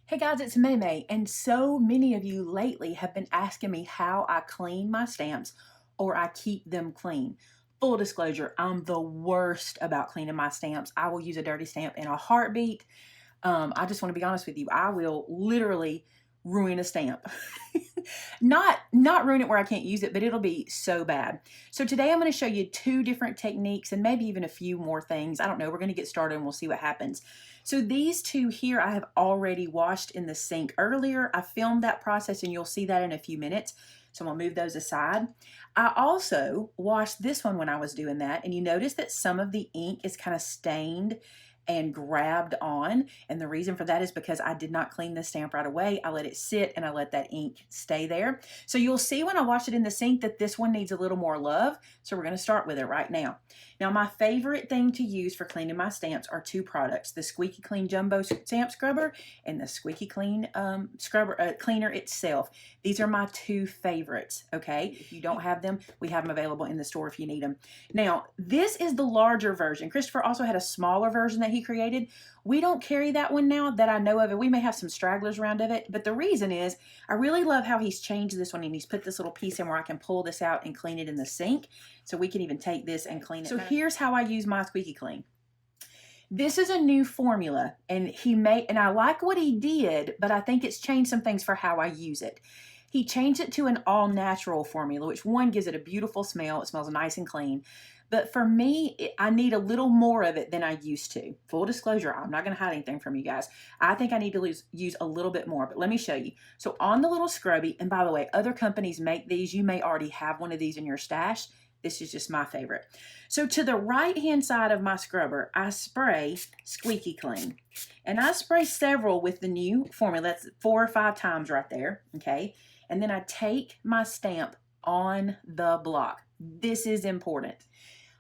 Hey guys, it's Maymay, and so many of you lately have been asking me how I clean my stamps or I keep them clean. Full disclosure, I'm the worst about cleaning my stamps. I will use a dirty stamp in a heartbeat. I just want to be honest with you. I will literally ruin a stamp. Not ruin it where I can't use it, but it'll be so bad. So today I'm going to show you two different techniques and maybe even a few more things. I don't know. We're going to get started and we'll see what happens. So these two here I have already washed in the sink earlier. I filmed that process and you'll see that in a few minutes. So I'm going to move those aside. I also washed this one when I was doing that, and you notice that some of the ink is kind of stained and grabbed on, and the reason for that is because I did not clean the stamp right away. I let it sit and I let that ink stay there. So you'll see when I wash it in the sink that this one needs a little more love, so we're going to start with it right now. Now my favorite thing to use for cleaning my stamps are two products, the Squeaky Clean Jumbo Stamp Scrubber and the Squeaky Clean Cleaner itself. These are my two favorites, okay? If you don't have them, we have them available in the store if you need them. Now, this is the larger version. Christopher also had a smaller version that he created. We don't carry that one now that I know of, and we may have some stragglers around of it, but the reason is I really love how he's changed this one, and he's put this little piece in where I can pull this out and clean it in the sink, so we can even take this and clean it. So here's how I use my Squeaky Clean. This is a new formula, and I like what he did, but I think it's changed some things for how I use it. He changed it to an all-natural formula, which one gives it a beautiful smell. It smells nice and clean. But for me, I need a little more of it than I used to. Full disclosure, I'm not going to hide anything from you guys. I think I need to use a little bit more, but let me show you. So on the little scrubby, and by the way, other companies make these. You may already have one of these in your stash. This is just my favorite. So to the right-hand side of my scrubber, I spray Squeaky Clean. And I spray several with the new formula. That's 4 or 5 times right there, okay? And then I take my stamp on the block. This is important.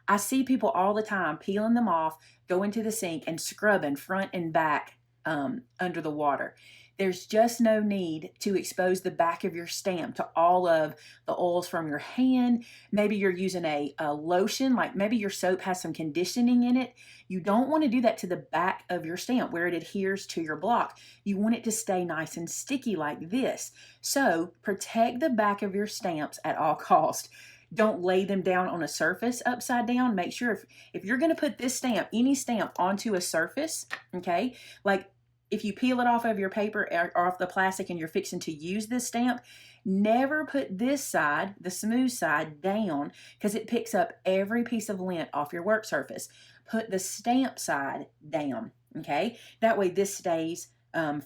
I see people all the time peeling them off, going to the sink and scrubbing front and back under the water. There's just no need to expose the back of your stamp to all of the oils from your hand. Maybe you're using a lotion, like maybe your soap has some conditioning in it. You don't want to do that to the back of your stamp where it adheres to your block. You want it to stay nice and sticky like this. So protect the back of your stamps at all costs. Don't lay them down on a surface upside down. Make sure if you're going to put this stamp, any stamp, onto a surface, okay, like if you peel it off of your paper or off the plastic and you're fixing to use this stamp, never put this side, the smooth side, down because it picks up every piece of lint off your work surface. Put the stamp side down, okay? That way this stays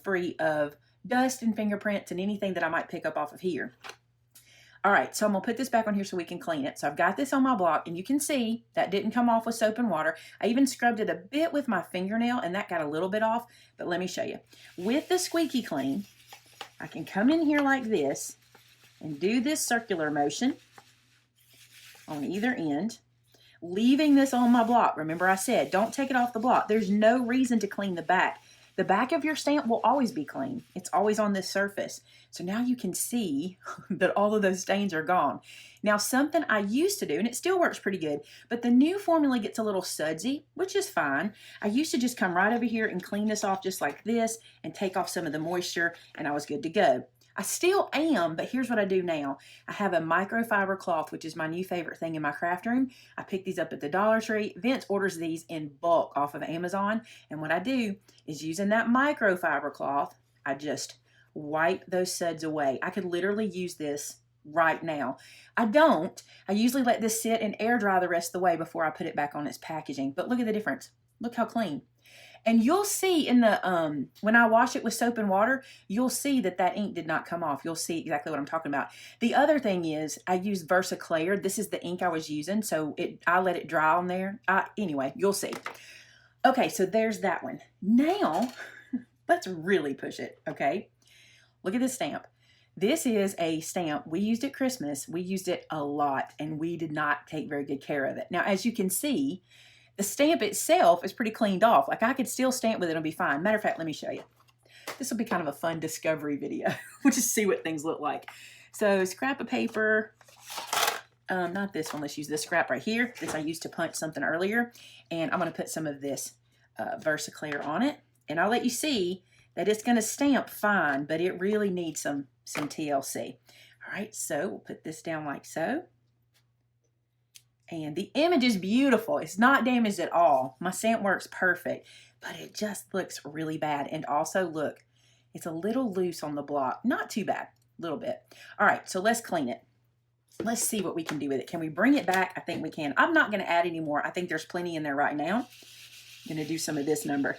free of dust and fingerprints and anything that I might pick up off of here. All right, so I'm going to put this back on here so we can clean it. So I've got this on my block, and you can see that didn't come off with soap and water. I even scrubbed it a bit with my fingernail, and that got a little bit off, but let me show you. With the Squeaky Clean, I can come in here like this and do this circular motion on either end, leaving this on my block. Remember I said, don't take it off the block. There's no reason to clean the back. The back of your stamp will always be clean. It's always on this surface. So now you can see that all of those stains are gone. Now something I used to do, and it still works pretty good, but the new formula gets a little sudsy, which is fine. I used to just come right over here and clean this off just like this and take off some of the moisture, and I was good to go. I still am, but here's what I do now. I have a microfiber cloth, which is my new favorite thing in my craft room. I pick these up at the Dollar Tree. Vince orders these in bulk off of Amazon. And what I do is using that microfiber cloth, I just wipe those suds away. I could literally use this right now. I don't. I usually let this sit and air dry the rest of the way before I put it back on its packaging. But look at the difference. Look how clean. And you'll see in the, when I wash it with soap and water, you'll see that that ink did not come off. You'll see exactly what I'm talking about. The other thing is I use VersaClear. This is the ink I was using, so I let it dry on there. Anyway, you'll see. Okay, so there's that one. Now, let's really push it, okay? Look at this stamp. This is a stamp we used at Christmas. We used it a lot, and we did not take very good care of it. Now, as you can see, the stamp itself is pretty cleaned off. Like I could still stamp with it and be fine. Matter of fact, let me show you. This will be kind of a fun discovery video. We'll just see what things look like. So scrap of paper, not this one, let's use this scrap right here. This I used to punch something earlier. And I'm gonna put some of this VersaClear on it. And I'll let you see that it's going to stamp fine, but it really needs some TLC. All right, so we'll put this down like so. And the image is beautiful. It's not damaged at all. My stamp works perfect, but it just looks really bad. And also, look, it's a little loose on the block. Not too bad, a little bit. All right, so let's clean it. Let's see what we can do with it. Can we bring it back? I think we can. I'm not going to add any more. I think there's plenty in there right now. I'm going to do some of this number.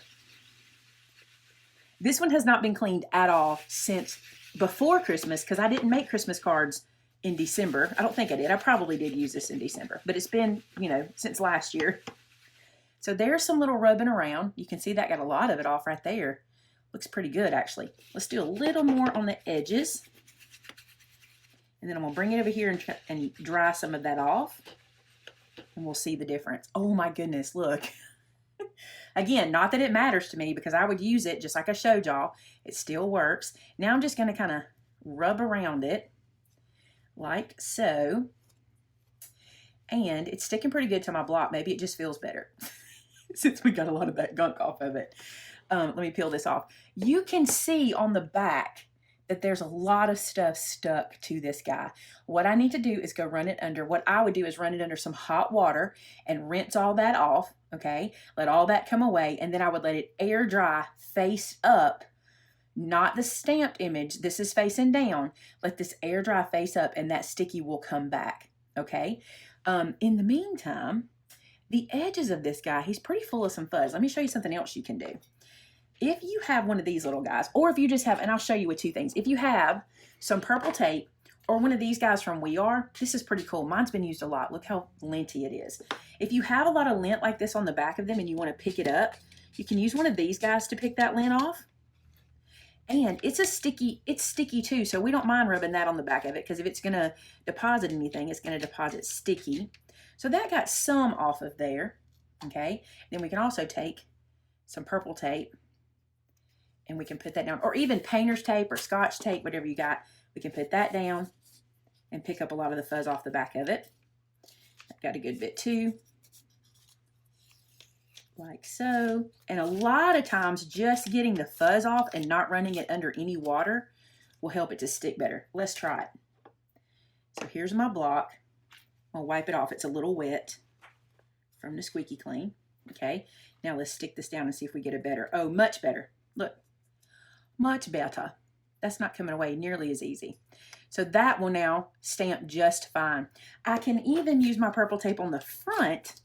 This one has not been cleaned at all since before Christmas because I didn't make Christmas cards in December. I don't think I did. I probably did use this in December, but it's been, you know, since last year. So there's some little rubbing around. You can see that got a lot of it off right there. Looks pretty good, actually. Let's do a little more on the edges. And then I'm going to bring it over here and dry some of that off. And we'll see the difference. Oh my goodness, look. Again, not that it matters to me because I would use it just like I showed y'all. It still works. Now I'm just going to kind of rub around it like so. And it's sticking pretty good to my block. Maybe it just feels better since we got a lot of that gunk off of it. Let me peel this off. You can see on the back that there's a lot of stuff stuck to this guy. What I need to do is go run it under, what I would do is run it under some hot water and rinse all that off, okay? Let all that come away, and then I would let it air dry face up, not the stamped image. This is facing down. Let this air dry face up, and that sticky will come back, okay? In the meantime, the edges of this guy, he's pretty full of some fuzz. Let me show you something else you can do. If you have one of these little guys, or if you just have, and I'll show you with two things. If you have some purple tape or one of these guys from We Are, this is pretty cool. Mine's been used a lot. Look how linty it is. If you have a lot of lint like this on the back of them and you want to pick it up, you can use one of these guys to pick that lint off. And it's sticky too, so we don't mind rubbing that on the back of it because if it's going to deposit anything, it's going to deposit sticky. So that got some off of there, okay? Then we can also take some purple tape and we can put that down, or even painter's tape or scotch tape, whatever you got. We can put that down and pick up a lot of the fuzz off the back of it. I've got a good bit too, like so. And a lot of times just getting the fuzz off and not running it under any water will help it to stick better. Let's try it. So here's my block. I'll wipe it off. It's a little wet from the squeaky clean. Okay, now let's stick this down and see if we get it better. Oh, much better. Look, much better. That's not coming away nearly as easy. So that will now stamp just fine. I can even use my purple tape on the front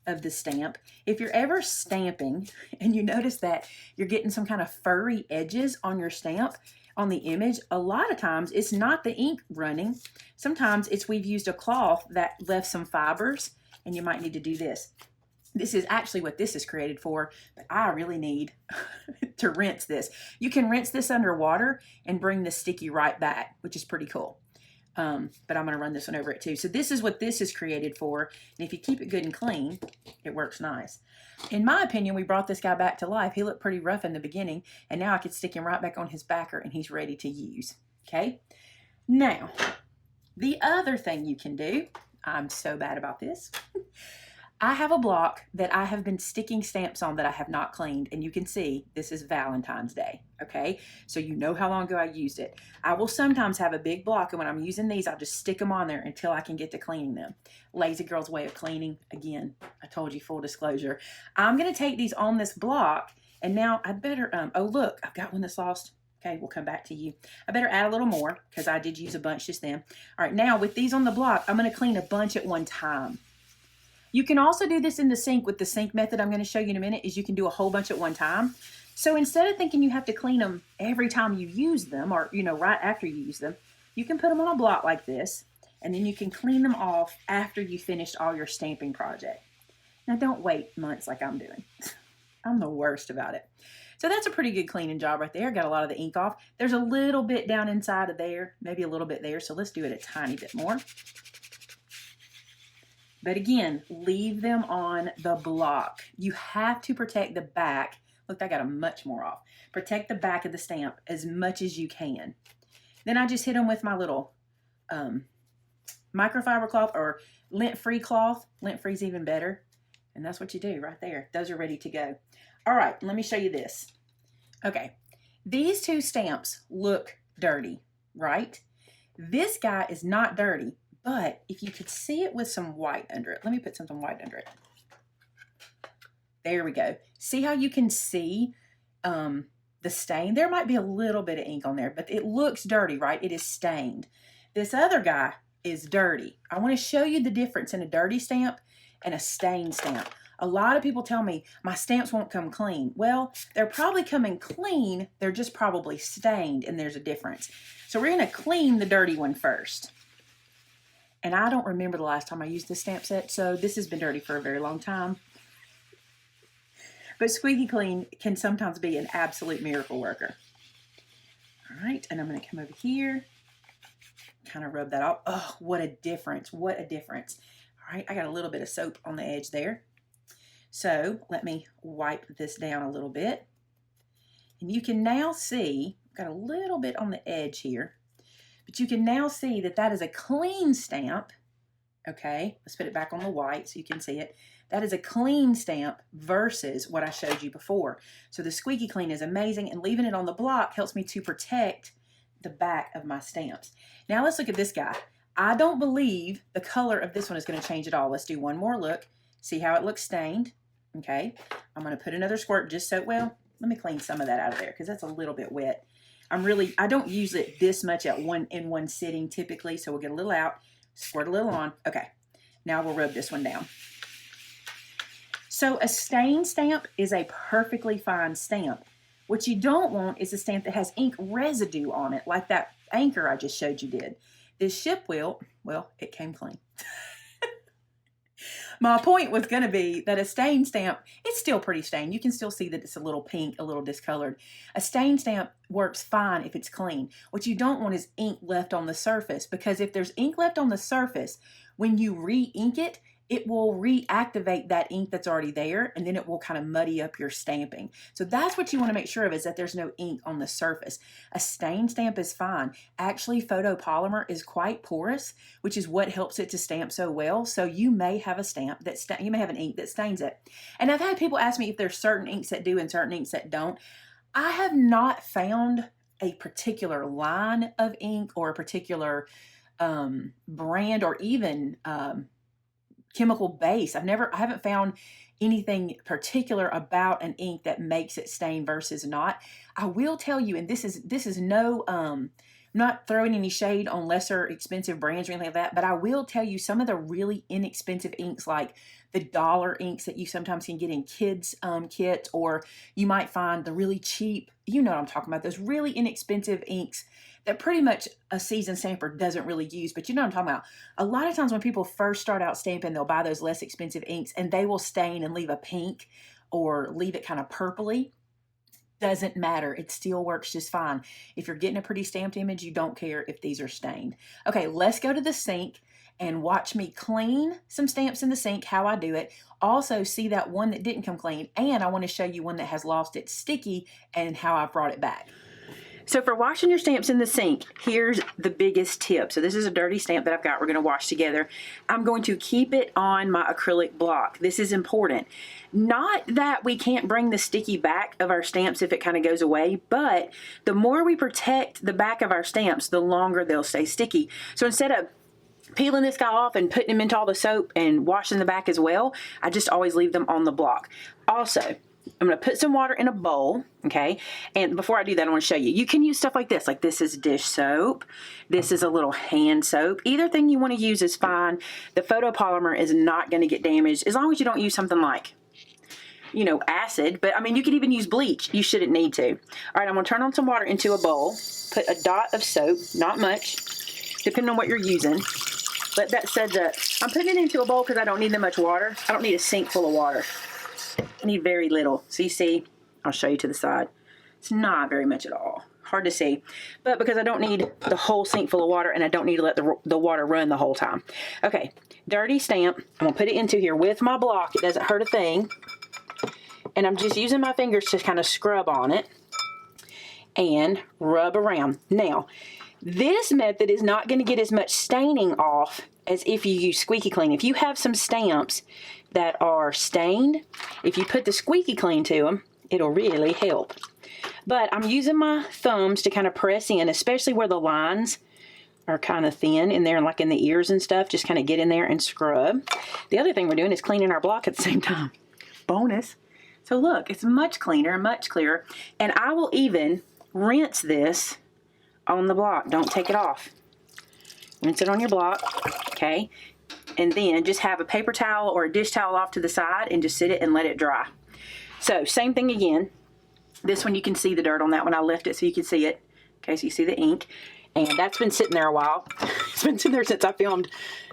of the stamp. If you're ever stamping and you notice that you're getting some kind of furry edges on your stamp, on the image, a lot of times it's not the ink running. Sometimes it's we've used a cloth that left some fibers, and you might need to do this. This is actually what this is created for, but I really need to rinse this. You can rinse this underwater and bring the sticky right back, which is pretty cool. But I'm going to run this one over it too. So this is what this is created for. And if you keep it good and clean, it works nice. In my opinion, we brought this guy back to life. He looked pretty rough in the beginning, and now I could stick him right back on his backer and he's ready to use. Okay. Now, the other thing you can do, I'm so bad about this. I have a block that I have been sticking stamps on that I have not cleaned, and you can see this is Valentine's Day, okay? So you know how long ago I used it. I will sometimes have a big block, and when I'm using these, I'll just stick them on there until I can get to cleaning them. Lazy girl's way of cleaning. Again, I told you, full disclosure. I'm going to take these on this block, and now I better, oh look, I've got one that's lost. Okay, we'll come back to you. I better add a little more because I did use a bunch just then. All right, now with these on the block, I'm going to clean a bunch at one time. You can also do this in the sink with the sink method I'm going to show you in a minute, is you can do a whole bunch at one time. So instead of thinking you have to clean them every time you use them, or, you know, right after you use them, you can put them on a block like this, and then you can clean them off after you finished all your stamping project. Now don't wait months like I'm doing. I'm the worst about it. So that's a pretty good cleaning job right there. Got a lot of the ink off. There's a little bit down inside of there, maybe a little bit there. So let's do it a tiny bit more. But again, leave them on the block. You have to protect the back. Look, I got a much more off. Protect the back of the stamp as much as you can. Then I just hit them with my little microfiber cloth or lint-free cloth. Lint-free is even better. And that's what you do right there. Those are ready to go. All right, let me show you this. Okay, These two stamps look dirty, right? This guy is not dirty, but if you could see it with some white under it, let me put something white under it. There we go. See how you can see the stain? There might be a little bit of ink on there, but it looks dirty, right? It is stained. This other guy is dirty. I want to show you the difference in a dirty stamp and a stained stamp. A lot of people tell me my stamps won't come clean. Well, they're probably coming clean. They're just probably stained, and there's a difference. So we're going to clean the dirty one first. And I don't remember the last time I used this stamp set, so this has been dirty for a very long time. But squeaky clean can sometimes be an absolute miracle worker. All right, and I'm going to come over here, kind of rub that off. Oh, what a difference. What a difference. All right, I got a little bit of soap on the edge there. So let me wipe this down a little bit. And you can now see, I've got a little bit on the edge here, but you can now see that that is a clean stamp. Okay, let's put it back on the white so you can see it. That is a clean stamp versus what I showed you before. So the squeaky clean is amazing, and leaving it on the block helps me to protect the back of my stamps. Now let's look at this guy. I don't believe the color of this one is going to change at all. Let's do one more look. See how it looks stained. Okay, I'm going to put another squirt just so, well, let me clean some of that out of there because that's a little bit wet. I don't use it this much in one sitting typically, so we'll get a little out, squirt a little on. Okay, now we'll rub this one down. So a stained stamp is a perfectly fine stamp. What you don't want is a stamp that has ink residue on it, like that anchor I just showed you did. This ship wheel, well, it came clean. My point was going to be that a stained stamp, it's still pretty stained. You can still see that it's a little pink, a little discolored. A stained stamp works fine if it's clean. What you don't want is ink left on the surface, because if there's ink left on the surface, when you re-ink it, it will reactivate that ink that's already there, and then it will kind of muddy up your stamping. So that's what you want to make sure of, is that there's no ink on the surface. A stained stamp is fine. Actually, photopolymer is quite porous, which is what helps it to stamp so well. So you may have a stamp that you may have an ink that stains it. And I've had people ask me if there's certain inks that do and certain inks that don't. I have not found a particular line of ink or a particular brand or even chemical base. I haven't found anything particular about an ink that makes it stain versus not. I will tell you, and this is no, I'm not throwing any shade on lesser expensive brands or anything like that, but I will tell you some of the really inexpensive inks, like the dollar inks that you sometimes can get in kids kits, or you might find the really cheap, you know what I'm talking about, those really inexpensive inks that pretty much a seasoned stamper doesn't really use, but you know what I'm talking about. A lot of times when people first start out stamping, they'll buy those less expensive inks and they will stain and leave a pink or leave it kind of purpley. Doesn't matter. It still works just fine. If you're getting a pretty stamped image, you don't care if these are stained. Okay, let's go to the sink and watch me clean some stamps in the sink, how I do it. Also see that one that didn't come clean, and I want to show you one that has lost its sticky and how I brought it back. So for washing your stamps in the sink, here's the biggest tip. So this is a dirty stamp that I've got we're going to wash together. I'm going to keep it on my acrylic block. This is important. Not that we can't bring the sticky back of our stamps if it kind of goes away, but the more we protect the back of our stamps, the longer they'll stay sticky. So instead of peeling this guy off and putting him into all the soap and washing the back as well, I just always leave them on the block. Also, I'm going to put some water in a bowl, okay? And before I do that, I want to show you. You can use stuff like this. Like this is dish soap. This is a little hand soap. Either thing you want to use is fine. The photopolymer is not going to get damaged as long as you don't use something like, you know, acid. But, I mean, you could even use bleach. You shouldn't need to. All right, I'm going to turn on some water into a bowl. Put a dot of soap, not much, depending on what you're using. But that said, I'm putting it into a bowl because I don't need that much water. I don't need a sink full of water. I need very little. So you see, I'll show you to the side. It's not very much at all. Hard to see. But because I don't need the whole sink full of water, and I don't need to let the water run the whole time. Okay, dirty stamp. I'm going to put it into here with my block. It doesn't hurt a thing. And I'm just using my fingers to kind of scrub on it and rub around. Now, this method is not going to get as much staining off as if you use squeaky clean. If you have some stamps that are stained, if you put the squeaky clean to them, it'll really help. But I'm using my thumbs to kind of press in, especially where the lines are kind of thin in there, like in the ears and stuff. Just kind of get in there and scrub. The other thing we're doing is cleaning our block at the same time. Bonus. So look, it's much cleaner and much clearer. And I will even rinse this on the block. Don't take it off. Rinse it on your block, okay? And then just have a paper towel or a dish towel off to the side and just sit it and let it dry. So same thing again. This one you can see the dirt on that one. I left it so you can see it. Okay, so you see the ink. And that's been sitting there a while. It's been sitting there since I filmed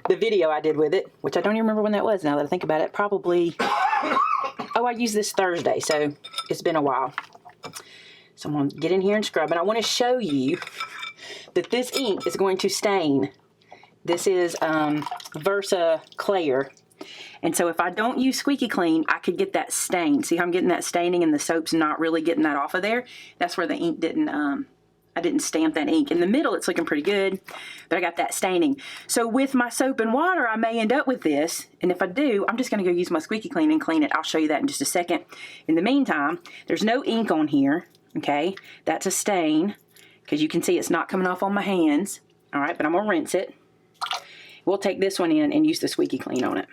the video I did with it, which I don't even remember when that was now that I think about it. Probably, oh, I used this Thursday, so it's been a while. So I'm going to get in here and scrub. And I want to show you that this ink is going to stain. This is Versa Clair. And so if I don't use Squeaky Clean, I could get that stain. See how I'm getting that staining and the soap's not really getting that off of there? That's where the ink didn't, I didn't stamp that ink. In the middle, it's looking pretty good, but I got that staining. So with my soap and water, I may end up with this. And if I do, I'm just going to go use my Squeaky Clean and clean it. I'll show you that in just a second. In the meantime, there's no ink on here, okay? That's a stain, because you can see it's not coming off on my hands. All right, but I'm going to rinse it. We'll take this one in and use the Squeaky Clean on it.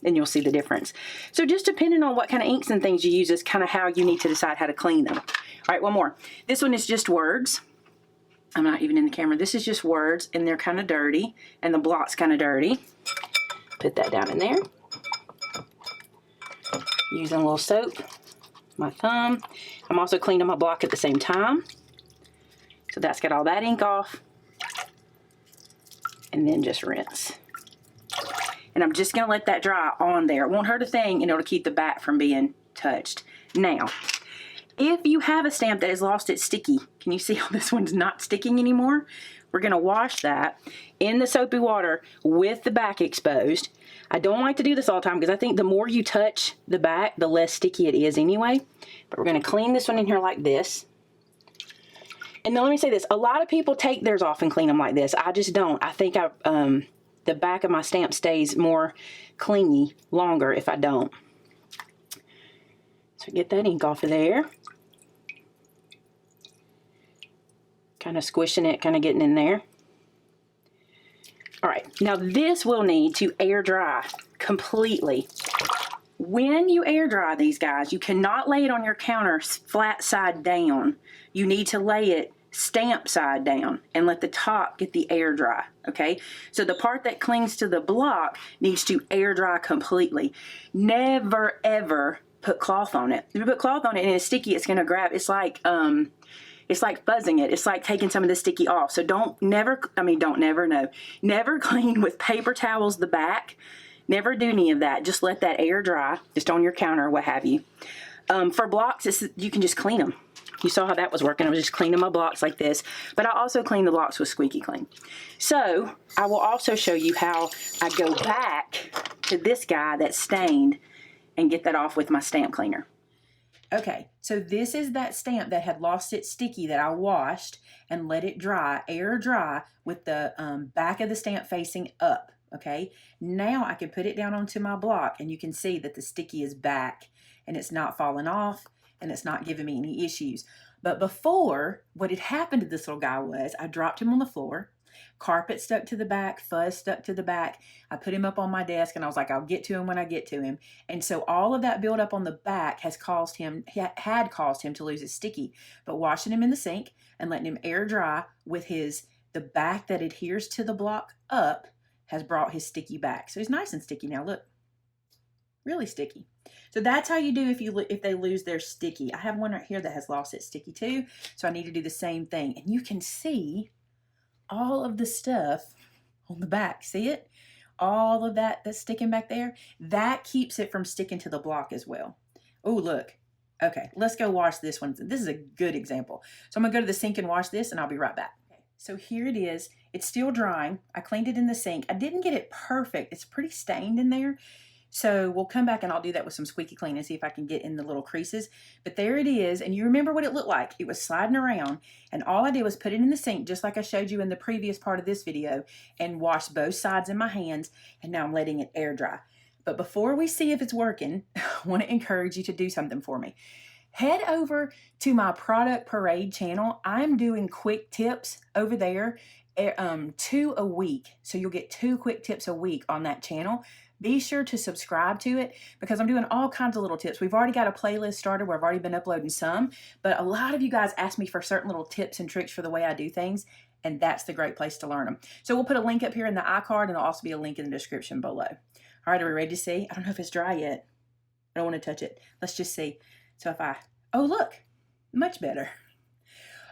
And you'll see the difference. So just depending on what kind of inks and things you use is kind of how you need to decide how to clean them. All right, one more. This one is just words. I'm not even in the camera. This is just words, and they're kind of dirty, and the block's kind of dirty. Put that down in there. Using a little soap, my thumb. I'm also cleaning my block at the same time. So that's got all that ink off. And then just rinse. And I'm just going to let that dry on there. It won't hurt a thing, and it'll keep the back from being touched. Now, if you have a stamp that has lost its sticky, can you see how this one's not sticking anymore? We're going to wash that in the soapy water with the back exposed. I don't like to do this all the time because I think the more you touch the back, the less sticky it is anyway. But we're going to clean this one in here like this. And then let me say this. A lot of people take theirs off and clean them like this. I just don't. I think the back of my stamp stays more clingy longer if I don't. So get that ink off of there. Kind of squishing it, kind of getting in there. All right, now this will need to air dry completely. When you air dry these guys, you cannot lay it on your counter flat side down. You need to lay it stamp side down and let the top get the air dry, okay? So the part that clings to the block needs to air dry completely. Never, ever put cloth on it. If you put cloth on it and it's sticky, it's gonna grab. It's like fuzzing it. It's like taking some of the sticky off. So never clean with paper towels the back. Never do any of that. Just let that air dry, just on your counter or what have you. For blocks, you can just clean them. You saw how that was working. I was just cleaning my blocks like this. But I also clean the blocks with Squeaky Clean. So I will also show you how I go back to this guy that's stained and get that off with my stamp cleaner. Okay, so this is that stamp that had lost its sticky that I washed and let it dry, air dry, with the back of the stamp facing up, okay? Now I can put it down onto my block and you can see that the sticky is back and it's not falling off and it's not giving me any issues. But before, what had happened to this little guy was I dropped him on the floor, carpet stuck to the back, fuzz stuck to the back. I put him up on my desk and I was like, I'll get to him when I get to him. And so all of that buildup on the back had caused him to lose his sticky. But washing him in the sink and letting him air dry with the back that adheres to the block up has brought his sticky back. So he's nice and sticky now, look. Really sticky. So that's how you do if they lose their sticky. I have one right here that has lost its sticky too. So I need to do the same thing. And you can see all of the stuff on the back. See it? All of that's sticking back there. That keeps it from sticking to the block as well. Oh, look. Okay, let's go wash this one. This is a good example. So I'm going to go to the sink and wash this, and I'll be right back. Okay, so here it is. It's still drying. I cleaned it in the sink. I didn't get it perfect. It's pretty stained in there. So we'll come back and I'll do that with some Squeaky Clean and see if I can get in the little creases. But there it is. And you remember what it looked like. It was sliding around. And all I did was put it in the sink, just like I showed you in the previous part of this video, and wash both sides in my hands. And now I'm letting it air dry. But before we see if it's working, I want to encourage you to do something for me. Head over to my Product Parade channel. I'm doing quick tips over there, 2 a week. So you'll get 2 quick tips a week on that channel. Be sure to subscribe to it because I'm doing all kinds of little tips. We've already got a playlist started where I've already been uploading some, but a lot of you guys ask me for certain little tips and tricks for the way I do things, and that's the great place to learn them. So we'll put a link up here in the iCard, and there'll also be a link in the description below. All right, are we ready to see? I don't know if it's dry yet. I don't want to touch it. Let's just see. So if oh look, much better.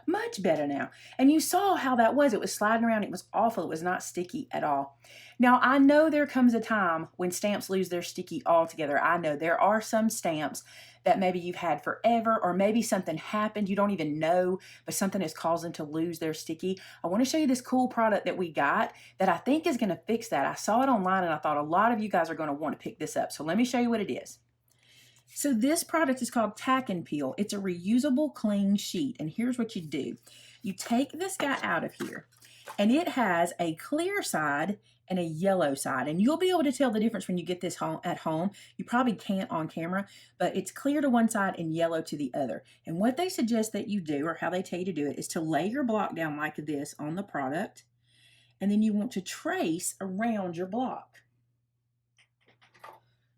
Much better now. And you saw how that was. It was sliding around. It was awful. It was not sticky at all. Now, I know there comes a time when stamps lose their sticky altogether. I know there are some stamps that maybe you've had forever, or maybe something happened, you don't even know, but something has caused them to lose their sticky. I want to show you this cool product that we got that I think is going to fix that. I saw it online and I thought a lot of you guys are going to want to pick this up. So let me show you what it is. So this product is called Tack and Peel. It's a reusable clean sheet. And here's what you do. You take this guy out of here, and it has a clear side and a yellow side. And you'll be able to tell the difference when you get this home at home. You probably can't on camera, but it's clear to one side and yellow to the other. And what they suggest that you do, or how they tell you to do it, is to lay your block down like this on the product. And then you want to trace around your block.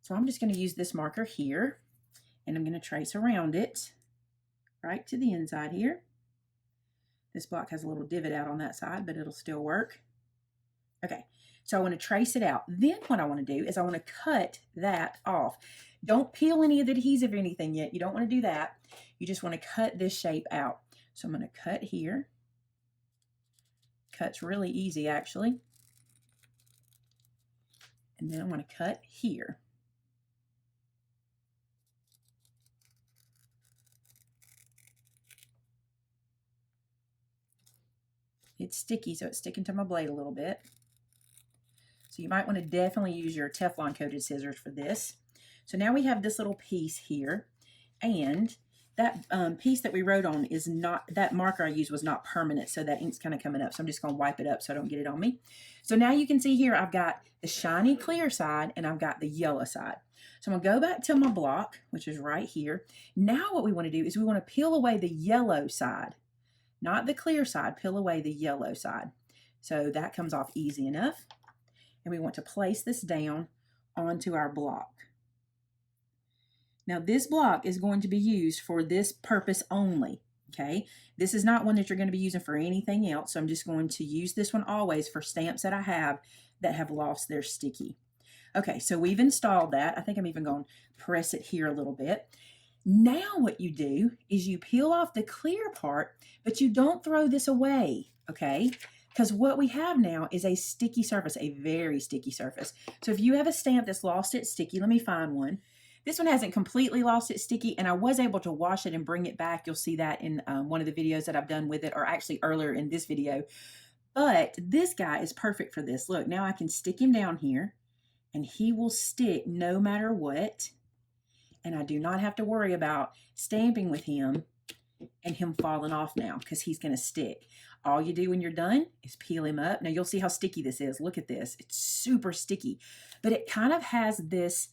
So I'm just going to use this marker here, and I'm going to trace around it right to the inside here. This block has a little divot out on that side, but it'll still work. Okay, so I want to trace it out. Then what I want to do is I want to cut that off. Don't peel any of the adhesive or anything yet. You don't want to do that. You just want to cut this shape out. So I'm going to cut here. Cut's really easy, actually. And then I'm going to cut here. It's sticky, so it's sticking to my blade a little bit. So you might want to definitely use your Teflon coated scissors for this. So now we have this little piece here, and that piece that we wrote on is not, that marker I used was not permanent, so that ink's kind of coming up. So I'm just going to wipe it up so I don't get it on me. So now you can see here I've got the shiny clear side and I've got the yellow side. So I'm going to go back to my block, which is right here. Now what we want to do is we want to peel away the yellow side. Not the clear side, peel away the yellow side. So that comes off easy enough. And we want to place this down onto our block. Now this block is going to be used for this purpose only, okay? This is not one that you're going to be using for anything else. So I'm just going to use this one always for stamps that I have that have lost their sticky. Okay, so we've installed that. I think I'm even going to press it here a little bit. Now what you do is you peel off the clear part, but you don't throw this away, okay? Because what we have now is a sticky surface, a very sticky surface. So if you have a stamp that's lost its sticky, let me find one. This one hasn't completely lost its sticky, and I was able to wash it and bring it back. You'll see that in one of the videos that I've done with it, or actually earlier in this video. But this guy is perfect for this. Look, now I can stick him down here, and he will stick no matter what. And I do not have to worry about stamping with him and him falling off now, because he's going to stick. All you do when you're done is peel him up. Now you'll see how sticky this is. Look at this. It's super sticky, but it kind of has this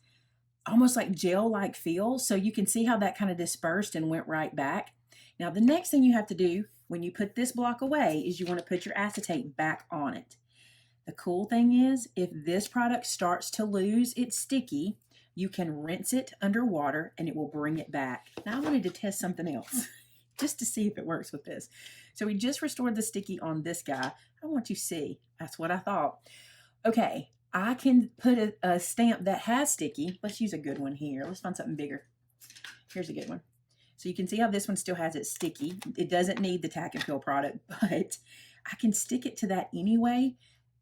almost like gel-like feel. So you can see how that kind of dispersed and went right back. Now the next thing you have to do when you put this block away is you want to put your acetate back on it. The cool thing is, if this product starts to lose its sticky, you can rinse it underwater and it will bring it back. Now I wanted to test something else just to see if it works with this. So we just restored the sticky on this guy. I want to see. That's what I thought. Okay, I can put a stamp that has sticky. Let's use a good one here. Let's find something bigger. Here's a good one. So you can see how this one still has its sticky. It doesn't need the Tack and Peel product, but I can stick it to that anyway,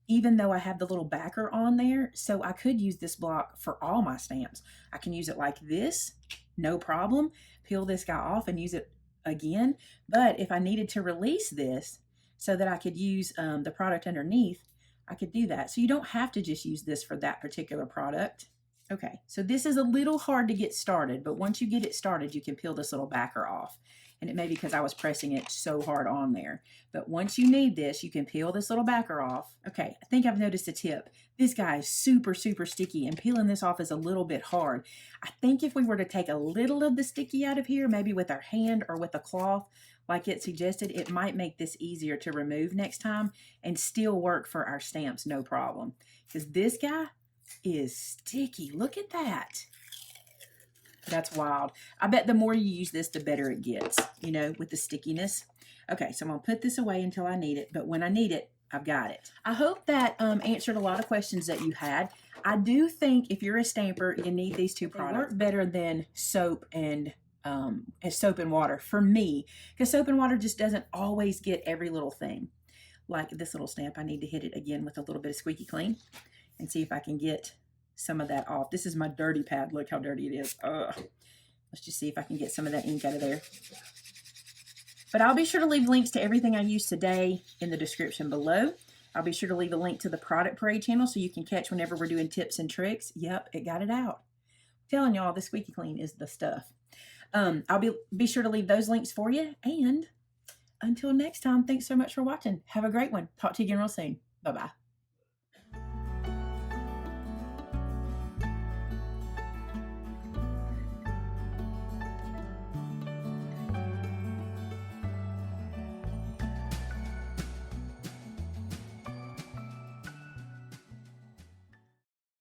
even though I have the little backer on there. So I could use this block for all my stamps. I can use it like this, no problem. Peel this guy off and use it again. But if I needed to release this so that I could use the product underneath, I could do that. So you don't have to just use this for that particular product. Okay, so this is a little hard to get started, but once you get it started, you can peel this little backer off. And it may be because I was pressing it so hard on there. But once you need this, you can peel this little backer off. Okay, I think I've noticed a tip. This guy is super, super sticky, and peeling this off is a little bit hard. I think if we were to take a little of the sticky out of here, maybe with our hand or with a cloth, like it suggested, it might make this easier to remove next time and still work for our stamps, no problem. Because this guy is sticky. Look at that. That's wild. I bet the more you use this, the better it gets, you know, with the stickiness. Okay, so I'm going to put this away until I need it, but when I need it, I've got it. I hope that answered a lot of questions that you had. I do think if you're a stamper, you need these two products. They work better than soap and water for me, because soap and water just doesn't always get every little thing. Like this little stamp, I need to hit it again with a little bit of squeaky clean and see if I can get some of that off. This is my dirty pad. Look how dirty it is. Ugh. Let's just see if I can get some of that ink out of there. But I'll be sure to leave links to everything I used today in the description below. I'll be sure to leave a link to the Product Parade channel so you can catch whenever we're doing tips and tricks. Yep, it got it out. I'm telling y'all, the squeaky clean is the stuff. I'll be sure to leave those links for you. And until next time, thanks so much for watching. Have a great one. Talk to you again real soon. Bye-bye.